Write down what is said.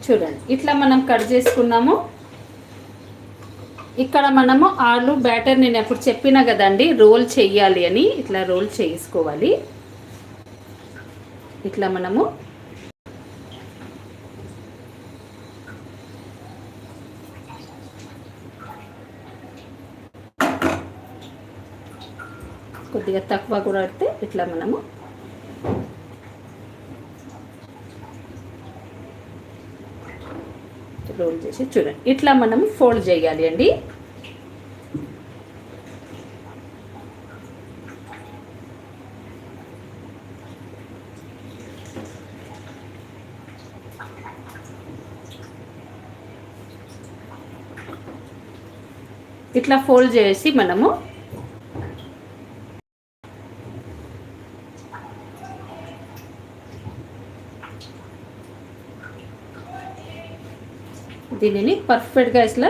చూడండి ఇట్లా మనం కట్ చేసుకున్నాము. ఇక్కడ మనము ఆలు బ్యాటర్ నేను ఎప్పుడు చెప్పినా కదండి రోల్ చెయ్యాలి అని. ఇట్లా రోల్ చేసుకోవాలి. ఇట్లా మనము కొద్దిగా తక్కువ కూడా పెడితే ఇట్లా మనము రోల్ చేసి చూడండి ఇట్లా మనము ఫోల్డ్ చేయాలి అండి. ఇట్లా ఫోల్డ్ చేసి మనము దీనిని పర్ఫెక్ట్గా ఇట్లా